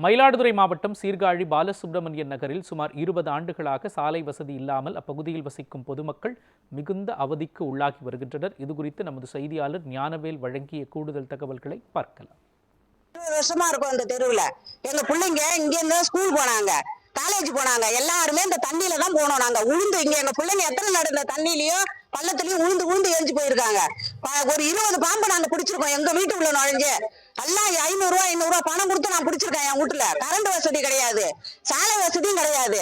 மயிலாடுதுறை மாவட்டம் சீர்காழி பாலசுப்ரமணியன் நகரில் சுமார் 20 ஆண்டுகளாக சாலை வசதி இல்லாமல் அப்பகுதியில் வசிக்கும் பொதுமக்கள் மிகுந்த அவதிக்கு உள்ளாகி வருகின்றனர். இதுகுறித்து நமது செய்தியாளர் ஞானவேல் வழங்கிய கூடுதல் தகவல்களை பார்க்கலாம். 20 வருஷமா இருக்கும் அந்த தெருவுல. எங்க பிள்ளைங்க இங்க இருந்து ஸ்கூல் போனாங்க, காலேஜ் போனாங்க, எல்லாருமே இந்த தண்ணியில தான் போனோம். நாங்க உளுந்து இங்க எங்க பிள்ளைங்க எத்தனை நடந்த தண்ணியிலயும் பள்ளத்துலயும் உளுந்து எரிஞ்சு போயிருக்காங்க. ஒரு 20 பாம்பு நாங்க பிடிச்சிருக்கோம் எங்க வீட்டுக்குள்ள நுழைஞ்சு. எல்லாம் 500 பணம் கொடுத்து நான் பிடிச்சிருக்கேன். என் வீட்டுல கரண்ட் வசதி கிடையாது, சாலை வசதியும் கிடையாது,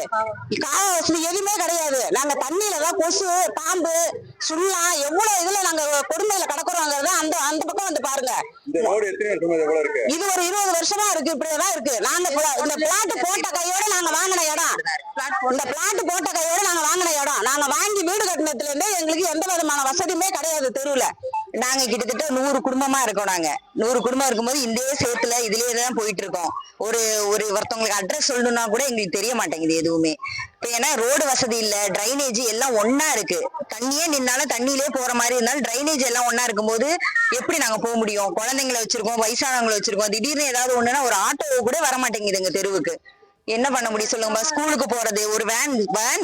கால வசதி எதுவுமே கிடையாது. நாங்க தண்ணியில தான் கொசு, பாம்பு, சுள்ளா எவ்வளவு இதுல நாங்க கொடுமையில கிடக்குறோங்கிறத அந்த அந்த பக்கம் வந்து பாருங்க. இது ஒரு 20 வருஷமா இருக்கு, இப்படியேதான் இருக்கு. நாங்க இந்த பிளாட் போட்ட கையோட நாங்க வாங்கின இடம், இந்த பிளாட் போட்ட கையோட நாங்க வாங்கின இடம். நாங்க வாங்கி வீடு கட்டினத்துல இருந்தே எங்களுக்கு எந்த விதமான வசதியுமே கிடையாது தெருவுல. நாங்க கிட்டத்தட்ட 100 குடும்பமா இருக்கோம். நாங்க 100 குடும்பம் இருக்கும்போது இந்த சேத்துல இதுலயே தான் போயிட்டு இருக்கோம். ஒருத்தவங்களுக்கு அட்ரஸ் சொல்லணும்னா கூட எங்களுக்கு தெரிய மாட்டேங்குது எதுவுமே. இப்ப ஏன்னா ரோடு வசதி இல்ல, டிரைனேஜ் எல்லாம் ஒன்னா இருக்கு. தண்ணியே நின்னாலும் தண்ணியிலே போற மாதிரி இருந்தாலும் டிரைனேஜ் எல்லாம் ஒன்னா இருக்கும்போது எப்படி நாங்க போக முடியும்? குழந்தைங்களை வச்சிருக்கோம், வயசானவங்களை வச்சிருக்கோம். திடீர்னு ஏதாவது ஒண்ணுன்னா ஒரு ஆட்டோ கூட வர மாட்டேங்குது எங்க தெருவுக்கு. என்ன பண்ண முடியும் சொல்லுங்க? ஸ்கூலுக்கு போறது ஒரு வேன்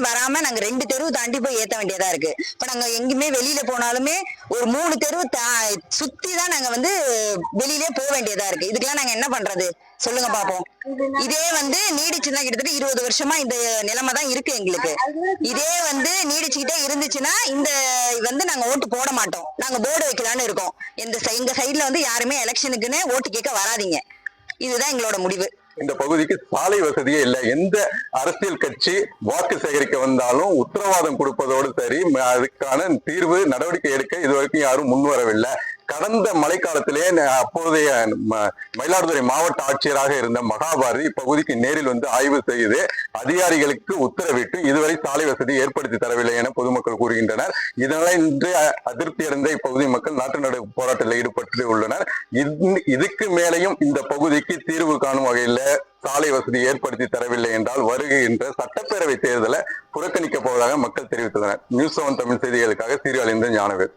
வராம நாங்க 2 தெருவு தாண்டி போய் ஏத்த வேண்டியதா இருக்கு. இப்ப நாங்க எங்கேயுமே வெளியில போனாலுமே ஒரு 3 தெருவு சுத்தி தான் நாங்க வெளியிலே போக வேண்டியதா இருக்கு. இதுக்கெல்லாம் நாங்க என்ன பண்றது சொல்லுங்க பாப்போம். இதே நீடிச்சுன்னா கிட்டத்தட்ட 20 வருஷமா இந்த நிலைமை தான் இருக்கு எங்களுக்கு. இதே நீடிச்சுக்கிட்டே இருந்துச்சுன்னா இந்த நாங்க ஓட்டு போட மாட்டோம். நாங்க போர்டு வைக்கலான்னு இருக்கோம். எங்க சைட்ல யாருமே எலெக்ஷனுக்குன்னு ஓட்டு கேட்க வராதீங்க. இதுதான் எங்களோட முடிவு. இந்த பகுதிக்கு சாலை வசதியே இல்லை. எந்த அரசியல் கட்சி வாக்கு சேகரிக்க வந்தாலும் உத்தரவாதம் கொடுப்பதோடு சரி, அதுக்கான தீர்வு நடவடிக்கை எடுக்க இதுவரைக்கும் யாரும் முன்வரவில்லை. கடந்த மழைக்காலத்திலே அப்போதைய மயிலாடுதுறை மாவட்ட ஆட்சியராக இருந்த மகாபாரதி இப்பகுதிக்கு நேரில் ஆய்வு செய்து அதிகாரிகளுக்கு உத்தரவிட்டு இதுவரை சாலை வசதி ஏற்படுத்தி தரவில்லை என பொதுமக்கள் கூறுகின்றனர். இதனால இன்று அதிருப்தி அடைந்த இப்பகுதி மக்கள் நாட்டு நடுவு போராட்டத்தில் ஈடுபட்டு உள்ளனர். இதுக்கு மேலையும் இந்த பகுதிக்கு தீர்வு காணும் வகையில் சாலை வசதி ஏற்படுத்தி தரவில்லை என்றால் வருகின்ற சட்டப்பேரவை தேர்தலை புறக்கணிக்க போவதாக மக்கள் தெரிவித்துள்ளனர். நியூஸ் 7 தமிழ் செய்திகளுக்காக சீர்காழியிலிருந்து ஞானவேல்.